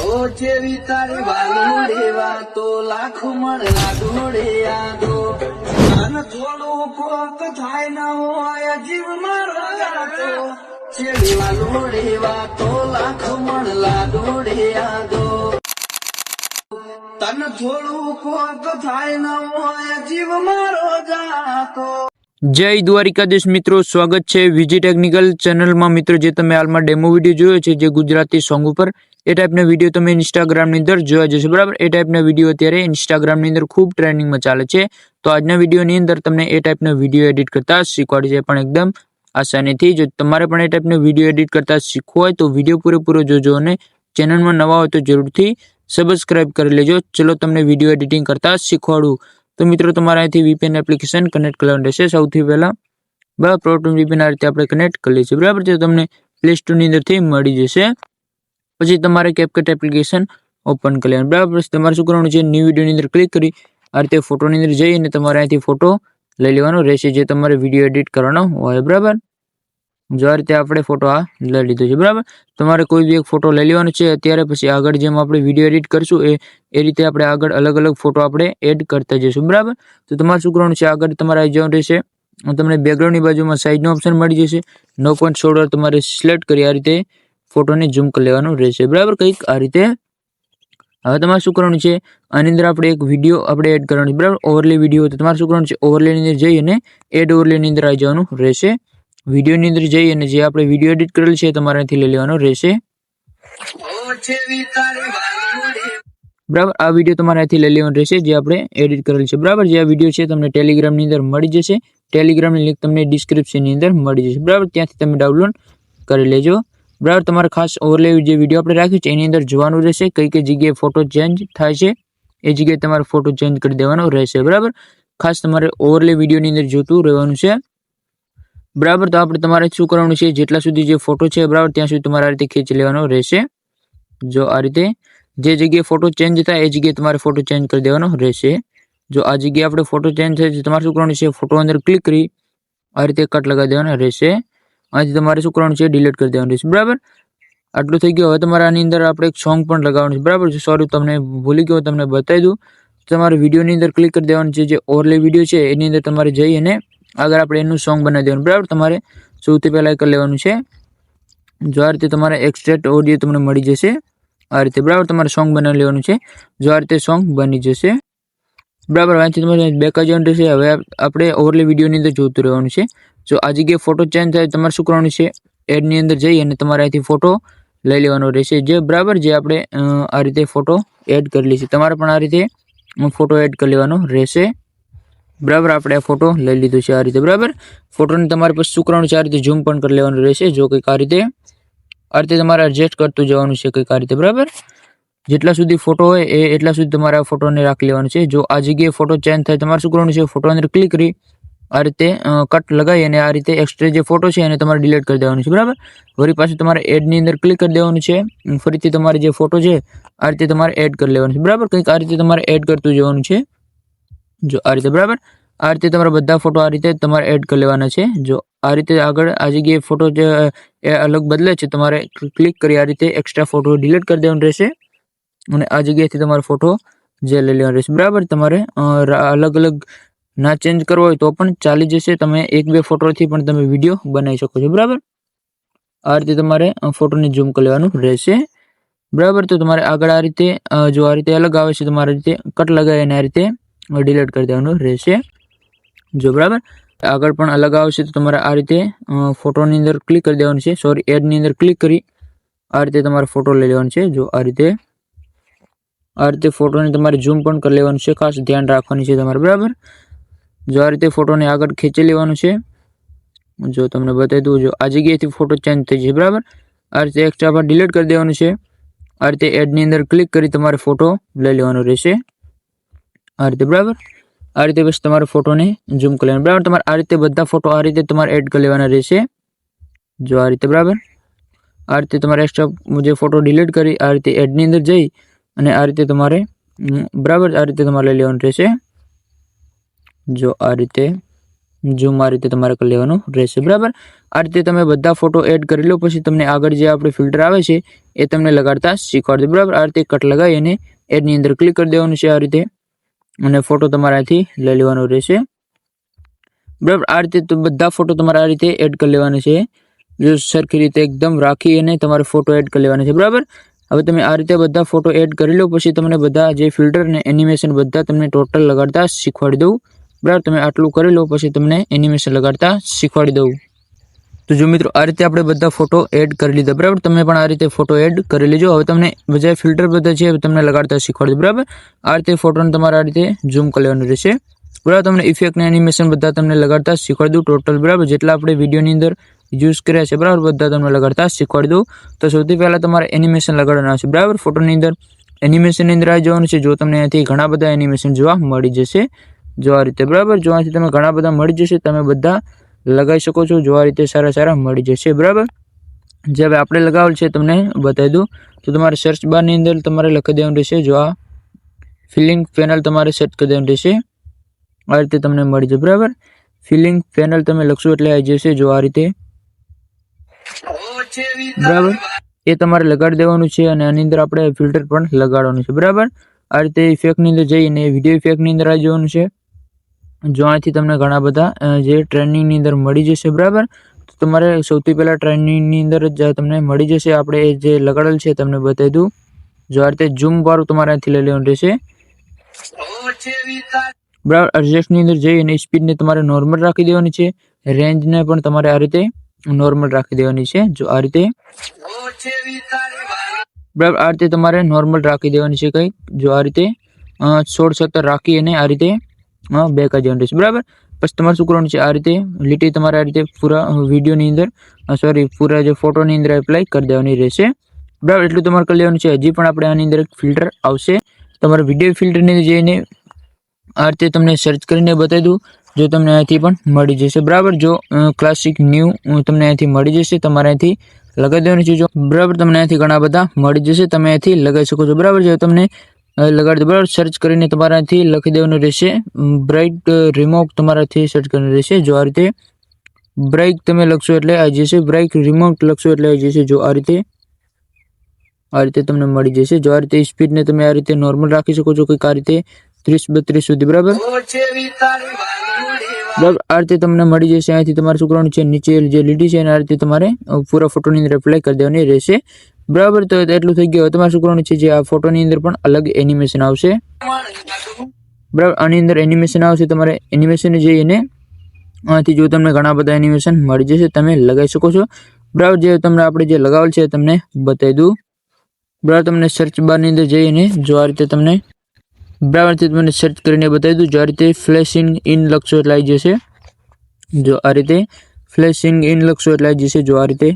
જેવી તારી વાલુડે વાતો લાખ મળલા દોડે આદો મન થોડું કોક થાય ન હોય જીવ મારો જાતો જેવી વાલુડે વાતો લાખ મળલા દોડે આદો તન થોડું કોક થાય ન હોય જીવ મારો જાતો। જય દ્વારિકાધીશ મિત્રો, સ્વાગત છે વીજી ટેકનિકલ ચેનલમાં। મિત્રો, જે તમે હાલમાં ડેમો વિડીયો જોયો છે જે ગુજરાતી સોંગ ઉપર, એ ટાઈપના વિડીયો તમે ઇન્સ્ટાગ્રામની અંદર જોયા જશે, બરાબર। એ ટાઈપના વિડીયો અત્યારે ઇન્સ્ટાગ્રામની અંદર ખૂબ ટ્રેન્ડિંગમાં ચાલે છે। તો આજના વિડીયોની અંદર તમને એ ટાઈપના વિડીયો એડિટ કરતા શીખવાડી છે, પણ એકદમ આસાનીથી। જો તમારે પણ એ ટાઈપના વિડીયો એડિટ કરતા શીખવું હોય તો વિડીયો પૂરેપૂરો જોજો અને ચેનલમાં નવા હોય તો જરૂરથી સબસ્ક્રાઇબ કરી લેજો। ચલો તમને વિડીયો એડિટિંગ કરતા શીખવાડું। તો મિત્રો, તમારે અહીંથી વીપીએન એપ્લિકેશન કનેક્ટ કરવાનું રહેશે। સૌથી પહેલા બરાબર પ્રોટોન વીપીએન આ રીતે આપણે કનેક્ટ કરી લઈશું, બરાબર। તો તમને પ્લે સ્ટોરની અંદરથી મળી જશે। પછી તમારે કેપકટ એપ્લિકેશન ઓપન કરી લેવાનું, બરાબર। પછી તમારે શું કરવાનું છે, ન્યૂ વિડીયોની અંદર ક્લિક કરી આ રીતે ફોટોની અંદર જઈ અને તમારે અહીંથી ફોટો લઈ લેવાનો રહેશે જે તમારે વિડીયો એડિટ કરવાનો હોય, બરાબર। જો આ રીતે આપણે ફોટો આ લઈ લીધો છે, બરાબર। તમારે કોઈ બી એક ફોટો લઈ લેવાનો છે અત્યારે, પછી આગળ જેમ આપણે વિડીયો એડિટ કરશું એ રીતે આપણે આગળ અલગ અલગ ફોટો આપણે એડ કરતા જઈશું, બરાબર। તો તમારે શું કરવાનું છે, આગળ તમારે આવી જવાનું રહેશે। તમને બેકગ્રાઉન્ડની બાજુમાં સાઈડનો ઓપ્શન મળી જશે। 9.16 તમારે સિલેક્ટ કરી આ રીતે ફોટોને ઝૂમ કરી લેવાનું રહેશે, બરાબર। કંઈક આ રીતે હવે તમારે શું કરવાનું છે, આની અંદર આપણે એક વિડીયો આપણે એડ કરવાનો છે, બરાબર। ઓવરલે વિડીયો, તો તમારે શું કરવાનું છે, ઓવરલેની અંદર જઈ અને એડ ઓવરલેની અંદર આવી જવાનું રહેશે। વિડીયોની અંદર જઈ અને જે આપણે વિડીયો એડિટ કરેલ છે તમારે અહીંથી લઈ લેવાનો રહેશે, બરાબર। આ વિડીયો તમારે અહીંથી લઈ લેવાનો રહેશે જે આપણે એડિટ કરેલ છે, બરાબર। જે આ વિડીયો છે તમને ટેલિગ્રામની અંદર મળી જશે। ટેલિગ્રામની લિંક તમને ડિસ્ક્રિપ્શનની અંદર મળી જશે, બરાબર। ત્યાંથી તમે ડાઉનલોડ કરી લેજો, બરાબર। તમારે ખાસ ઓવરલે જે વિડીયો આપણે રાખ્યું છે એની અંદર જોવાનું રહેશે, કઈ કઈ જગ્યાએ ફોટો ચેન્જ થાય છે એ જગ્યાએ તમારે ફોટો ચેન્જ કરી દેવાનો રહેશે, બરાબર। ખાસ તમારે ઓવરલે વિડીયોની અંદર જોતું રહેવાનું છે, બરાબર। તો આપણે તમારે શું કરવાનું છે, જેટલા સુધી જે ફોટો છે, બરાબર, ત્યાં સુધી તમારે આ રીતે ખેંચી લેવાનો રહેશે। જો આ રીતે જે જગ્યાએ ફોટો ચેન્જ થાય એ જગ્યાએ તમારે ફોટો ચેન્જ કરી દેવાનો રહેશે। જો આ જગ્યાએ આપણે ફોટો ચેન્જ થાય છે તમારે શું કરવાનું છે, ફોટો અંદર ક્લિક કરી આ રીતે કટ લગાવી દેવાનો રહેશે। અહીંથી તમારે શું કરવાનું છે, ડિલીટ કરી દેવાનું રહેશે, બરાબર। આટલું થઈ ગયું। હવે તમારે આની અંદર આપણે એક સોંગ પણ લગાવવાનું છે, બરાબર। સોરી, તમને ભૂલી ગયો, તમને બતાવી દઉં। તમારે વિડીયોની અંદર ક્લિક કરી દેવાનું છે, જે ઓવરલે વિડીયો છે એની અંદર તમારે જઈ અને આગળ આપણે એનું સોંગ બનાવી દેવાનું, બરાબર। તમારે સૌથી પહેલાં કરી લેવાનું છે, જો આ રીતે તમારે એક્સ્ટ્રેક્ટ ઓડિયો તમને મળી જશે આ રીતે, બરાબર। તમારે સોંગ બનાવી લેવાનું છે, જો આ રીતે સોંગ બની જશે, બરાબર। અહીંથી તમારે બેક જવાનું રહેશે। હવે આપણે ઓવરલે વિડીયોની અંદર જોતું રહેવાનું છે। જો આ જગ્યાએ ફોટો ચેન્જ થાય તમારે શું કરવાનું છે, એડની અંદર જઈ અને તમારે અહીંથી ફોટો લઈ લેવાનો રહેશે, જે બરાબર જે આપણે આ રીતે ફોટો એડ કરેલી છે તમારે પણ આ રીતે ફોટો એડ કરી લેવાનો રહેશે, બરાબર। આપણે આ ફોટો લઈ લીધો છે આ રીતે, બરાબર। ફોટોને તમારે પછી શું કરવાનું છે, આ રીતે ઝૂમ પણ કરી લેવાનું રહેશે। જો કંઈક આ રીતે તમારે એડજસ્ટ કરતું જવાનું છે કંઈક આ રીતે, બરાબર। જેટલા સુધી ફોટો હોય એટલા સુધી તમારે આ ફોટોને રાખી લેવાનું છે। જો આ જગ્યાએ ફોટો ચેન્જ થાય તમારે શું કરવાનું છે, ફોટો અંદર ક્લિક કરી આ રીતે કટ લગાવી અને આ રીતે એક્સ્ટ્રા જે ફોટો છે એને તમારે ડિલીટ કરી દેવાનું છે, બરાબર। વળી પાછું તમારે એડની અંદર ક્લિક કરી દેવાનું છે, ફરીથી તમારે જે ફોટો છે આ રીતે તમારે એડ કરી લેવાનું છે, બરાબર। કંઈક આ રીતે તમારે એડ કરતું જવાનું છે, જો આ રીતે, બરાબર। આ રીતે તમારા બધા ફોટો આ રીતે તમારે એડ કરી લેવાના છે। જો આ રીતે આગળ આ જગ્યાએ ફોટો જે એ અલગ બદલે છે તમારે ક્લિક કરી આ રીતે એક્સ્ટ્રા ફોટો ડિલીટ કરી દેવાનું રહેશે અને આ જગ્યાએથી તમારો ફોટો જે લઈ લેવાનો રહેશે, બરાબર। તમારે અલગ અલગ ના ચેન્જ કરવો હોય તો પણ ચાલી જશે, તમે 1-2 ફોટોથી પણ તમે વિડીયો બનાવી શકો છો, બરાબર। આ રીતે તમારે ફોટોને ઝૂમ કરી લેવાનું રહેશે, બરાબર। તો તમારે આગળ આ રીતે જો આ રીતે અલગ આવે છે તમારે રીતે કટ લગાવી અને આ રીતે ડિલીટ કરી દેવાનું રહેશે, જો બરાબર। આગળ પણ અલગ આવશે તો તમારે આ રીતે ફોટોની અંદર ક્લિક કરી દેવાનું છે, સોરી એડની અંદર ક્લિક કરી આ રીતે તમારે ફોટો લઈ લેવાનો છે। જો આ રીતે ફોટોને તમારે ઝૂમ પણ કરી લેવાનું છે, ખાસ ધ્યાન રાખવાની છે તમારે, બરાબર। જો આ રીતે ફોટોને આગળ ખેંચી લેવાનું છે, જો તમને બતાવી દઉં, જો આ જગ્યાએથી ફોટો ચેન્જ થઈ જશે, બરાબર। આ રીતે એક્સ્ટ્રા પર ડિલીટ કરી દેવાનું છે, આ રીતે એડની અંદર ક્લિક કરી તમારે ફોટો લઈ લેવાનો રહેશે આ રીતે, બરાબર। આ રીતે બસ તમારે ફોટોને ઝૂમ કરી લેવાનું, બરાબર। તમારે આ રીતે બધા ફોટો આ રીતે તમારે એડ કરી લેવાના રહેશે, જો આ રીતે, બરાબર। આ રીતે તમારે એક્સ્ટ્રા જે ફોટો ડિલીટ કરી આ રીતે એડની અંદર જઈ અને આ રીતે તમારે, બરાબર, આ રીતે તમારે લઈ લેવાનું રહેશે, જો આ રીતે, ઝૂમ આ રીતે તમારે કરી લેવાનું રહેશે બરાબર. આ રીતે તમે બધા ફોટો એડ કરી લો પછી તમને આગળ જે આપણે ફિલ્ટર આવે છે એ તમને લગાડતા શીખવાડી દે બરાબર. આ રીતે કટ લગાવી અને એડની અંદર ક્લિક કરી દેવાનું છે આ રીતે અને ફોટો તમારે અહીંથી લઈ લેવાનો રહેશે બરાબર. આ રીતે તો બધા ફોટો તમારે આ રીતે એડ કરી લેવાના છે, જો સરખી રીતે એકદમ રાખી અને તમારે ફોટો એડ કરી લેવાના છે બરાબર. હવે તમે આ રીતે બધા ફોટો એડ કરી લો પછી તમને બધા જે ફિલ્ટર ને એનિમેશન બધા તમને ટોટલ લગાડતા શીખવાડી દઉં બરાબર. તમે આટલું કરી લો પછી તમને એનિમેશન લગાડતા શીખવાડી દઉં. તો જો મિત્રો આ રીતે આપણે બધા ફોટો એડ કરી લીધા બરાબર. તમે પણ આ રીતે ફોટો એડ કરી લેજો. હવે તમને બધા ફિલ્ટર બધા છે તમને લગાડતા શીખવાડી દઉં બરાબર. આ રીતે ફોટોને તમારે આ રીતે ઝૂમ કરી લેવાનું રહેશે બરાબર. તમને ઇફેક્ટ ને એનિમેશન બધા તમને લગાડતા શીખવાડી દઉં ટોટલ બરાબર. જેટલા આપણે વિડીયોની અંદર યુઝ કર્યા છે બરાબર બધા તમને લગાડતા શીખવાડી દઉં. તો સૌથી પહેલાં તમારે એનિમેશન લગાડવાના છે બરાબર. ફોટોની અંદર એનિમેશનની અંદર આવી જવાનું છે. જો તમને અહીંથી ઘણા બધા એનિમેશન જોવા મળી જશે જો આ રીતે બરાબર. જો અહીંથી તમે ઘણા બધા મળી જશે તમે બધા લગાવી શકો છો. જો આ રીતે સારા મળી જશે બરાબર. જે હવે આપણે લગાવેલ છે તમને બતાવી દઉં. તો તમારે સર્ચ બારની અંદર તમારે લખી દેવાનું રહેશે. જો આ ફિલિંગ પેનલ તમારે સેટ કરી દેવાનું રહેશે. આ રીતે તમને મળી જશે બરાબર. ફિલિંગ પેનલ તમે લખશો એટલે આવી જશે જો આ રીતે બરાબર. એ તમારે લગાડી દેવાનું છે અને આની અંદર આપણે ફિલ્ટર પણ લગાડવાનું છે બરાબર. આ રીતે ઇફેક્ટની અંદર જઈને વિડીયો ઇફેક્ટની અંદર આવી જવાનું છે. જો અહીંથી તમને ઘણા બધા જે ટ્રેનિંગની અંદર મળી જશે બરાબર. તો તમારે સૌથી પહેલાં ટ્રેનિંગની અંદર જ તમને મળી જશે. આપણે જે લગાડેલ છે તમને બતાવી દઉં. જો આ રીતે ઝૂમ વાળું તમારે અહીંથી લઈ લેવાનું રહેશે બરાબર. એડજસ્ટની અંદર જઈ અને સ્પીડને તમારે નોર્મલ રાખી દેવાની છે. રેન્જને પણ તમારે આ રીતે નોર્મલ રાખી દેવાની છે જો આ રીતે બરાબર. આ રીતે તમારે નોર્મલ રાખી દેવાની છે કંઈક જો આ રીતે 16:17 રાખી અને આ રીતે બેક આવી જવાનું રહેશે બરાબર. પછી તમારે શું કરવાનું છે આ રીતે લીટી તમારે આ રીતે પૂરા વિડીયોની અંદર પૂરા જે ફોટોની અંદર એપ્લાય કરી દેવાની રહેશે બરાબર. એટલું તમારે કરી લેવાનું છે. હજી પણ આપણે આની અંદર એક ફિલ્ટર આવશે. તમારે વિડીયો ફિલ્ટરની અંદર જઈને આ રીતે તમને સર્ચ કરીને બતાવી દઉં. જો તમને અહીંથી પણ મળી જશે બરાબર. જો ક્લાસિક ન્યૂ તમને અહીંથી મળી જશે તમારે અહીંથી લગાવી દેવાની છે જો બરાબર. તમને અહીંથી ઘણા બધા મળી જશે તમે અહીંથી લગાવી શકો છો બરાબર. જો તમને લગાડી દો બરાબર. સર્ચ કરીને તમારે અહીંથી લખી દેવાનું રહેશે બ્રાઇટ રિમોટ તમારાથી સર્ચ કરવાનું રહેશે. જો આ રીતે બ્રાઇક તમે લખશો એટલે આવી જશે. બ્રાઇક રિમોટ લખશો એટલે આવી જશે. જો આ રીતે તમને મળી જશે. જો આ રીતે સ્પીડને તમે આ રીતે નોર્મલ રાખી શકો છો કંઈક આ રીતે 30-32 સુધી બરાબર. આ રીતે તમને મળી જશે. અહીંથી તમારે શું કરવાનું છે નીચે જે લીટી છે આ રીતે તમારે પૂરા ફોટોની અંદર એપ્લાય કરી દેવાની રહેશે બરાબર. તો એટલું થઈ ગયું. તમારે શું કરવાનું છે જે આ ફોટોની અંદર પણ અલગ એનિમેશન આવશે બરાબર. આની અંદર એનિમેશન આવશે. તમારે એનિમેશન જઈને આથી જો તમને ઘણા બધા એનિમેશન મળી જશે તમે લગાવી શકો છો બરાબર. જે તમને આપણે જે લગાવેલ છે તમને બતાવી દઉં બરાબર. તમને સર્ચ બારની અંદર જઈને જો આ રીતે તમને બરાબર તમને સર્ચ કરીને બતાવી દઉં. જો આ રીતે ફ્લેશિંગ ઇન લખશો એટલે આવી જશે. જો આ રીતે ફ્લેશિંગ ઇન લખશો એટલે આવી જશે. જો આ રીતે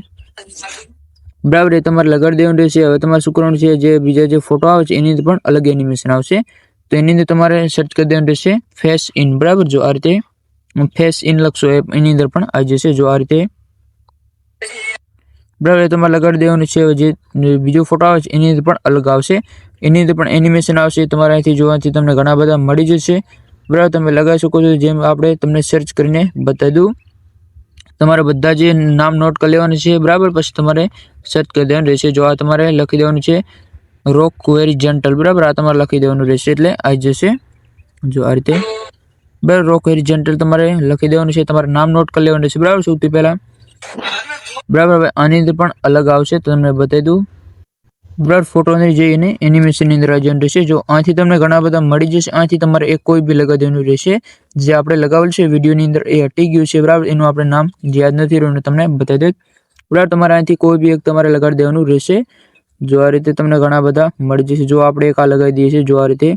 બરાબર એ તમારે લગાડી દેવાનું રહેશે. હવે તમારે શું કરવાનું છે જે બીજા જે ફોટો આવે છે એની અંદર પણ અલગ એનિમેશન આવશે. તો એની અંદર તમારે સર્ચ કરી દેવાનું રહેશે ફેસ ઇન બરાબર. જો આ રીતે ફેસ ઇન લખશો એની અંદર પણ આવી જશે. જો આ રીતે બરાબર એ તમારે લગાડી દેવાનું છે. જે બીજો ફોટો આવે છે એની અંદર પણ અલગ આવશે. એની અંદર પણ એનિમેશન આવશે. તમારે અહીંથી જોવાથી તમને ઘણા બધા મળી જશે બરાબર. તમે લગાવી શકો છો જેમ આપણે તમને સર્ચ કરીને બતાવી દઉં. તમારે બધા જે નામ નોટ કરી લેવાનું છે બરાબર. પછી તમારે સર્ચ કરી દેવાનું રહેશે. જો આ તમારે લખી દેવાનું છે રોક વેરી જેન્ટલ બરાબર. આ તમારે લખી દેવાનું રહેશે એટલે આવી જશે. જો આ રીતે બરાબર રોક વેરી જેન્ટલ તમારે લખી દેવાનું છે. તમારે નામ નોટ કરી લેવાનું રહેશે બરાબર સૌથી પહેલાં બરાબર. હવે આની અંદર પણ અલગ આવશે તો તમને બતાવી દઉં બરાબર. ફોટોની જઈને એનિમેશનની અંદર આવી જવાનું રહેશે. જો અહીંથી તમને ઘણા બધા મળી જશે. અહીંથી તમારે એક કોઈ બી લગાવી દેવાનું રહેશે. જે આપણે લગાવેલ છે વિડીયોની અંદર એ હટી ગયું છે બરાબર. એનું આપણે નામ યાદ નથી રહ્યું તમને બતાવી દઉં બરાબર. તમારે અહીંથી કોઈ બી એક તમારે લગાડી દેવાનું રહેશે. જો આ રીતે તમને ઘણા બધા મળી જશે. જો આપણે એક આ લગાવી દઈએ છીએ જો આ રીતે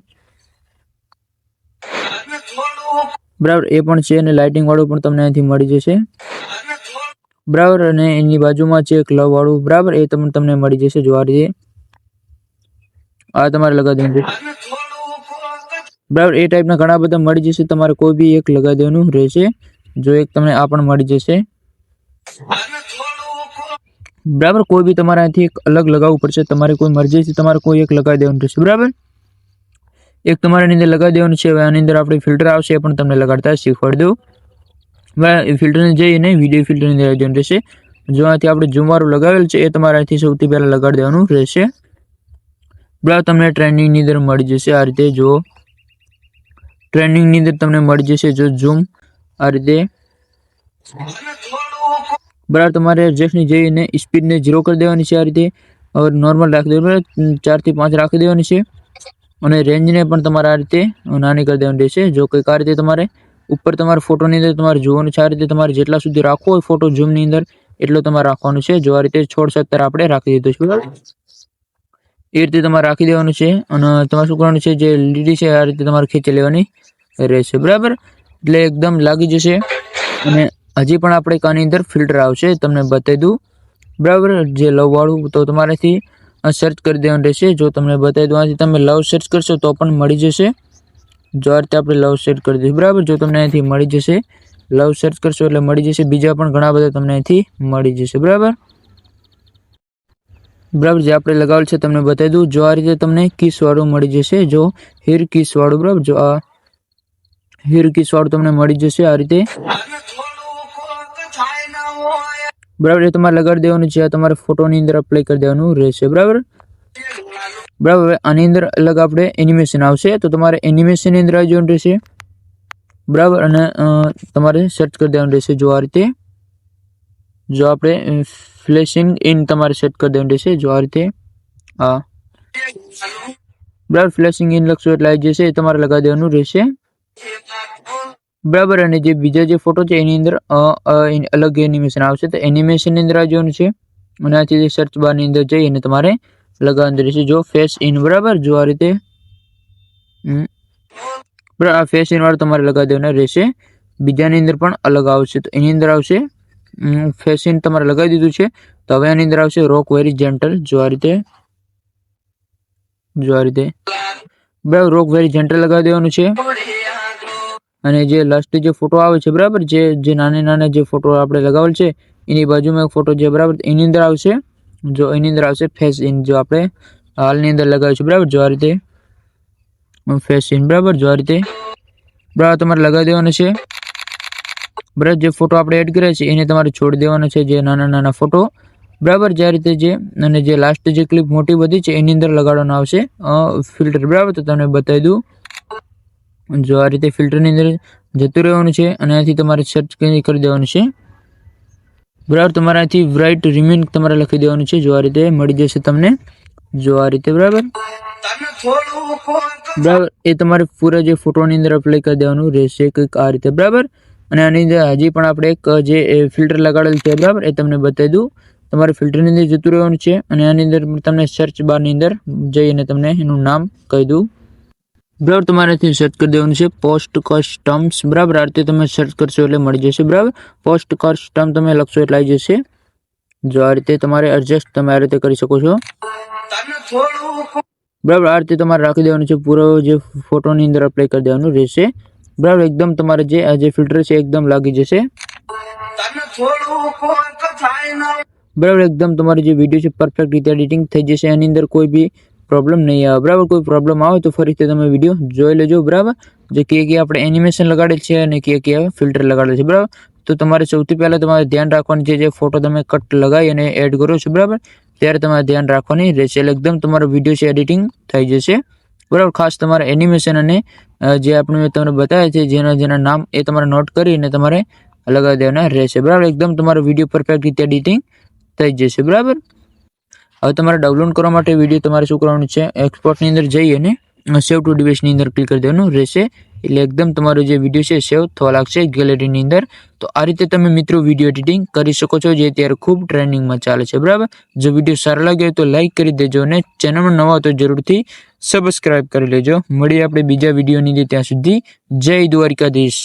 બરાબર. એ પણ છે અને લાઇટિંગ વાળું પણ તમને અહીંથી મળી જશે બરાબર. અને એની બાજુમાં છે એક લવ વાળું બરાબર. એ તમને મળી જશે. જો આ રીતે આ તમારે લગાવી દેવાનું બરાબર. એ ટાઈપના ઘણા બધા મળી જશે. તમારે કોઈ બી એક લગાવી દેવાનું રહેશે. જો એક તમને આ પણ મળી જશે બરાબર. કોઈ બી તમારે અહીંથી એક અલગ લગાવવું પડશે. તમારે કોઈ મરજી છે તમારે કોઈ એક લગાવી દેવાનું રહેશે બરાબર. એક તમારે એની અંદર લગાવી દેવાનું છે. હવે આની અંદર આપણે ફિલ્ટર આવશે એ પણ તમને લગાડતા શીખવાડી દઉં ફિલ્ટરને જઈને વિડીયો ફિલ્ટરની અંદર આવી જવાનું રહેશે. જો આથી આપણે ઝૂમ વાળું લગાવેલ છે એ તમારે અહીંથી સૌથી પહેલાં લગાડી દેવાનું રહેશે. બરાબર તમને ટ્રેન્ડિંગની અંદર મળી જશે આ રીતે. જો ટ્રેન્ડિંગની અંદર તમને મળી જશે જો ઝૂમ આ રીતે. બરાબર તમારે એડજસ્ટની જઈને સ્પીડને 0 કરી દેવાની છે આ રીતે. નોર્મલ રાખી દેવાનું, 4 થી 5 રાખી દેવાની છે. અને રેન્જને પણ તમારે આ રીતે નાની કરી દેવાની રહેશે. જો કંઈક આ રીતે તમારે ઉપર તમારે ફોટોની અંદર તમારે જોવાનું છે આ રીતે. તમારે જેટલા સુધી રાખવો હોય ફોટો ઝૂમની અંદર એટલો તમારે રાખવાનું છે. જો આ રીતે 16:17 આપણે રાખી દીધો છે. બરાબર એ રીતે તમારે રાખી દેવાનું છે. અને તમારે શું કરવાનું છે, જે લીટી છે આ રીતે તમારે ખેંચી લેવાની રહેશે. બરાબર એટલે એકદમ લાગી જશે. અને હજી પણ આપણે આની અંદર ફિલ્ટર આવશે, તમને બતાવી દઉં. બરાબર જે લવ વાળું તો તમારેથી સર્ચ કરી દેવાનું રહેશે. જો તમને બતાવી દઉં, આથી તમે લવ સર્ચ કરશો તો પણ મળી જશે. જો આ રીતે આપણે લવ સર્ચ કરી દઈશું. બરાબર જો તમને અહીંથી મળી જશે, લવ સર્ચ કરશો એટલે મળી જશે. બીજા પણ ઘણા બધા તમને અહીંથી મળી જશે. બરાબર જે આપણે લગાવેલ છે તમને બતાવી દઉં. જો આ રીતે તમને કિસ વાળું મળી જશે. જો હેર કિસ વાળું. બરાબર જો આ હેર કિસ વાળું તમને મળી જશે આ રીતે. બરાબર એ તમારે લગાડી દેવાનું છે. તમારે ફોટોની અંદર અપ્લાય કરી દેવાનું રહેશે. બરાબર આની અંદર અલગ આપણે એનિમેશન આવશે તો તમારે એનિમેશનની અંદર આવી જવાનું રહેશે. બરાબર અને તમારે સર્ચ કરી દેવાનું રહેશે. જો આ રીતે જો આપણે ફ્લેશિંગ ઇન તમારે સેટ કરી દેવાનું રહેશે. જો આ રીતે હા બરાબર ફ્લેશિંગ ઇન લખશો એટલે આવી જશે. એ તમારે લગાવી દેવાનું રહેશે. બરાબર અને જે બીજા જે ફોટો છે એની અંદર અલગ એનિમેશન આવશે તો એનિમેશનની અંદર આવી જવાનું છે. અને આથી સર્ચ બારની અંદર જઈને તમારે લગાવવાનું રહેશે. જો ફેસ ઇન. બરાબર જો આ રીતે બરાબર આ ફેસ ઇન વાળું તમારે લગાવી દેવાના રહેશે. બીજાની અંદર પણ અલગ આવશે તો એની અંદર આવશે ફેસ ઇન તમારે લગાવી દીધું છે. તો હવે આની અંદર આવશે રોક વેરી જેન્ટલ. જો આ રીતે બરાબર રોક વેરી જેન્ટલ લગાવી દેવાનું છે. અને જે લાસ્ટ જે ફોટો આવે છે બરાબર જે નાના જે ફોટો આપણે લગાવેલ છે એની બાજુમાં એક ફોટો છે બરાબર એની અંદર આવશે. જો એની અંદર આવશે ફેસ ઇન. જો આપણે હાલની અંદર લગાવ્યું છે બરાબર જો આ રીતે ફેસ ઇન. બરાબર જો આ રીતે બરાબર તમારે લગાવી દેવાનું છે. બરાબર જે ફોટો આપણે એડ કર્યા છે એને તમારે છોડી દેવાનો છે, જે નાના ફોટો. બરાબર જે આ રીતે જે અને જે લાસ્ટ જે ક્લિપ મોટી બધી છે એની અંદર લગાડવાનું આવશે ફિલ્ટર. બરાબર તો તમને બતાવી દઉં. જો આ રીતે ફિલ્ટરની અંદર જતું રહેવાનું છે અને અહીંથી તમારે સર્ચ કરી દેવાનું છે. બરાબર તમારે અહીંથી બ્રાઇટ રિમેન તમારે લખી દેવાનું છે. જો આ રીતે મળી જશે તમને. જો આ રીતે બરાબર એ તમારે પૂરા જે ફોટોની અંદર અપ્લાય કરી દેવાનું રહેશે કંઈક આ રીતે. બરાબર અને આની અંદર હજી પણ આપણે એક જે ફિલ્ટર લગાડેલ છે બરાબર એ તમને બતાવી દઉં. તમારે ફિલ્ટરની અંદર જતું રહેવાનું છે અને આની અંદર તમને સર્ચ બારની અંદર જઈને તમને એનું નામ કહી દઉં. બરાબર તમારેથી સર્ચ કરી દેવાનું છે પોસ્ટ કસ્ટમ્સ. બરાબર આ રીતે તમે સર્ચ કરશો એટલે મળી જશે. બરાબર પોસ્ટ કસ્ટમ તમે લખશો એટલે આવી જશે. જો આ રીતે તમારે એડજસ્ટ તમે આ રીતે કરી શકો છો. બરાબર આ રીતે તમારે રાખી દેવાનું છે. પૂરો જે ફોટોની અંદર અપ્લાય કરી દેવાનું રહેશે. બરાબર એકદમ તમારે જે ફિલ્ટર છે એકદમ લાગી જશે. બરાબર એકદમ તમારી જે વિડીયો છે પરફેક્ટ રીતે એડિટિંગ થઈ જશે. એની અંદર કોઈ બી પ્રોબ્લેમ નહીં આવે. બરાબર કોઈ પ્રોબ્લેમ આવે તો ફરીથી તમે વિડીયો જોઈ લેજો. બરાબર જે કે આપણે એનિમેશન લગાડેલ છે અને કે ફિલ્ટર લગાડેલ છે. બરાબર તો તમારે સૌથી પહેલાં તમારે ધ્યાન રાખવાનું છે જે ફોટો તમે કટ લગાવી અને એડ કરો છો બરાબર ત્યારે તમારે ધ્યાન રાખવાની રહેશે. એટલે એકદમ તમારો વિડીયો છે એડિટિંગ થઈ જશે. બરાબર ખાસ તમારે એનિમેશન અને જે આપણે મેં તમને બતાવ્યા છે જેના નામ એ તમારે નોટ કરીને તમારે લગાવી દેવાના રહેશે. બરાબર એકદમ તમારો વિડીયો પરફેક્ટ રીતે એડિટિંગ થઈ જશે. બરાબર હવે તમારે ડાઉનલોડ કરવા માટે વિડીયો તમારે શું કરવાનું છે, એક્સપોર્ટની અંદર જઈ અને સેવ ટુ ડિવાઇસની અંદર ક્લિક કરી દેવાનું રહેશે. એટલે એકદમ તમારો જે વિડીયો છે સેવ થવા લાગશે ગેલેરીની અંદર. તો આ રીતે તમે મિત્રો વિડીયો એડિટિંગ કરી શકો છો જે અત્યારે ખૂબ ટ્રેન્ડિંગમાં ચાલે છે. બરાબર જો વિડીયો સારો લાગ્યો તો લાઇક કરી દેજો અને ચેનલમાં નવા તો જરૂરથી સબસ્ક્રાઇબ કરી લેજો. મળીએ આપણે બીજા વિડીયોની અંદર. ત્યાં સુધી જય દ્વારકાધીશ.